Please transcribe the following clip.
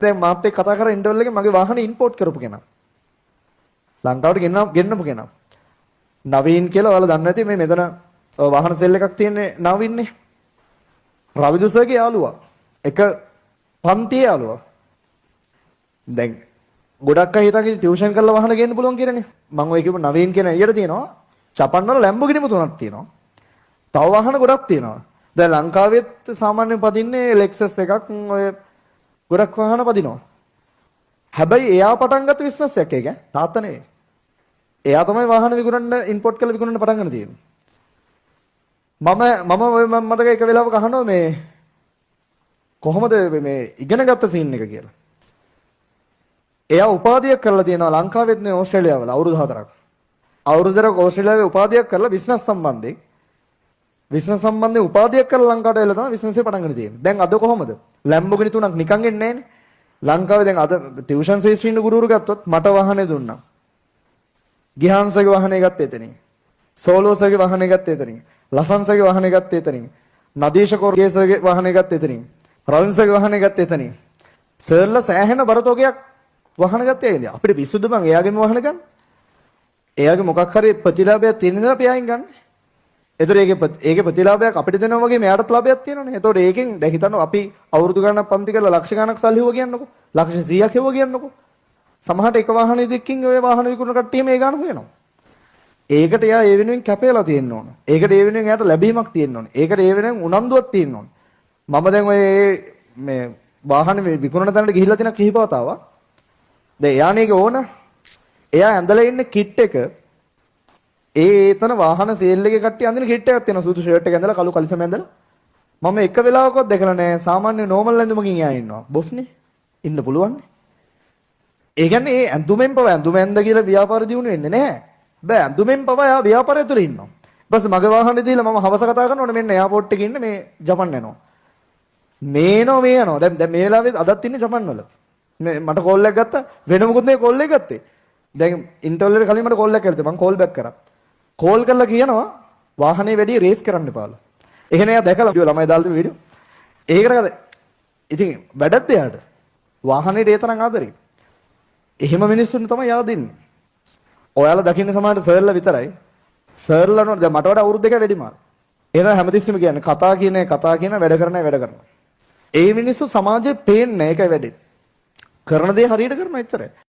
දැන් මාත් එක්ක කතා කරලා ඉන්ටර්වල් එකේ මගේ වාහනේ ඉම්පෝට් කරපු කෙනා. ලංකාවට ගෙන්නපු කෙනා. නවීන් කියලා ඔයාලා දන්නේ නැති මේ මෙතන වාහන සෙල් එකක් තියෙන්නේ නවීන්නේ. රවිදු සර්ගේ යාළුවා. එක පන්තියේ යාළුවා. දැන් ගොඩක් අය හිතන්නේ ටියුෂන් කරලා වාහන ගේන්න පුළුවන් කියලානේ. මම ඔය කියපු නවීන් කියන ඊයට තියෙනවා. ජපාන් වල ලැම්බෝගිනිම තුනක් තියෙනවා. තව වාහන ගොඩක් තියෙනවා. දැන් ලංකාවෙත් සාමාන්‍යයෙන් පදින්නේ ලෙක්සස් එකක් ඔය ගොඩක් වාහන පදිනවා. හැබැයි එයා පටන් ගත්ත බිස්නස් එකක් ඒක තාත්තා නෙවෙයි. එයා තමයි වාහන විකුණන්න ඉම්පෝට් කරලා විකුණන්න පටන් ගන්න තියෙන්නේ. මම මතක එක වෙලාවක අහනවා මේ කොහොමද මේ ඉගෙන ගත්ත සීන් එක කියලා. එයා උපාධියක් කරලා තියෙනවා ලංකාවෙත් නේ ඕස්ට්‍රේලියාවල අවුරුදු 4ක්. අවුරුදු 4ක් ඕස්ට්‍රේලියාවේ උපාධියක් කරලා බිස්නස් සම්බන්ධයෙන් උපාධියක් කරලා ලංකාවට එලා තමයි බිස්නස් එක පටන් ගන්න තියෙන්නේ. දැන් අද කොහොමද? ලැම්බෝගිනි තුනක් නිකන් එන්නේ නැහනේ. ලංකාවේ දැන් අද ටියුෂන් ශේෂ්ත්‍රීන් ගුරුවරු ගත්තොත් මට වාහනේ දුන්නා. ගිහාන්සගේ වාහනේ ගත්තේ එතනින්. සෝලෝසගේ වාහනේ ගත්තේ එතනින්. ලසන්සගේ වාහනේ ගත්තේ එතනින්. නදීෂ කෝර්ගේසගේ වාහනේ ගත්තේ එතනින්. රවින්සගේ වාහනේ ගත්තේ එතනින්. සර්ලා සෑහෙන බරතෝගයක් වාහන ගත්තේ ඇයිද? අපිට පිස්සුද බං එයාගෙම වාහන ගන්න? එයාගේ මොකක් හරි ප්‍රතිලාභයක් තියෙන දේ අපි අයින් ගන්න. ඒතර ඒකේ ප්‍රතිලාභයක් අපිට දෙනවා වගේ මෙයාටත් ලාභයක් තියෙනවනේ. ඒතකොට ඒකෙන් දැන් හිතන්න අපි අවුරුදු ගණනක් පන්ති කරලා ලක්ෂ ගණනක් සල්ලි හොව කියන්නකෝ. ලක්ෂ 100ක් හොව කියන්නකෝ. සමහරට එක වාහනේ දෙකකින් ඔය වාහන විකුණන කට්ටිය මේ ගන්න හොයනවා. ඒකට එයා ඒ වෙනුවෙන් කැපේලා තියෙන්න ඕන. ඒකට ඒ වෙනුවෙන් එයාට ලැබීමක් තියෙන්න ඕන. ඒකට ඒ වෙනුවෙන් උනන්දුවක් තියෙන්න ඕන. මම දැන් ඔය මේ වාහන විකුණන තැනට ගිහිල්ලා තියෙන කිහිප වතාවක්. දැන් එයානේක ඕන. එයා ඇඳලා ඉන්න කිට් එක එතන වාහන සේල් එකේ කට්ටිය අඳින කිට් එකක් තියෙනවා. සුදු ෂර්ට් එක ඇඳලා කළු කලිසම ඇඳලා. මම එක වෙලාවකවත් දැකලා නැහැ. සාමාන්‍ය නෝමල් ඇඳුමකින් එයා ඉන්නවා. බොස්නේ. ඉන්න පුළුවන්. ඒ කියන්නේ ඒ ඇඳුමෙන් පව ඇඳුම ඇඳ කියලා ව්‍යාපාර දියුණු වෙන්නේ නැහැ. බෑ ඇඳුමෙන් පව එයා ව්‍යාපාරය තුළ ඉන්නවා. ඊපස්සේ මගේ වාහනේ දීලා මම හවස කතා කරනකොට මෙන්න එයාපෝට් එකේ ඉන්න මේ ජපන් යනවා. මේ යනවා. දැන් මේ වෙලාවේ අදත් ඉන්නේ ජපන් වල. මට කෝල් එකක් ගත්තා. වෙන මොකුත් නෙවෙයි කෝල් එක ගත්තේ. දැන් ඉන්ටර්වල් එකට කලින් මට කෝල් එකක් කරලා මම කෝල් බෑක් කරා. කෝල් කරලා කියනවා වාහනේ වැඩි රේස් කරන්න එපාලු. එහෙනම් එයා දැකලා වීඩියෝ ළමයි දාලා තියෙන වීඩියෝ. ඒකට ඉතින් වැඩත් එයාට වාහනේට ඒ තරම් ආදරේ. එහෙම මිනිස්සුන් තමයි යා දෙන්නේ. ඔයාලා දකින්න සමහරට සර්ලා විතරයි. සර්ලා නෝ දැන් මට වඩා අවුරුදු දෙකක් වැඩි මාර. එහෙනම් හැමතිස්සෙම කියන්නේ කතා කියන වැඩ කරනවා. ඒ මිනිස්සු සමාජයේ පේන්නේ ඒකයි වැඩේ. කරන දේ හරියට කරන එච්චරයි.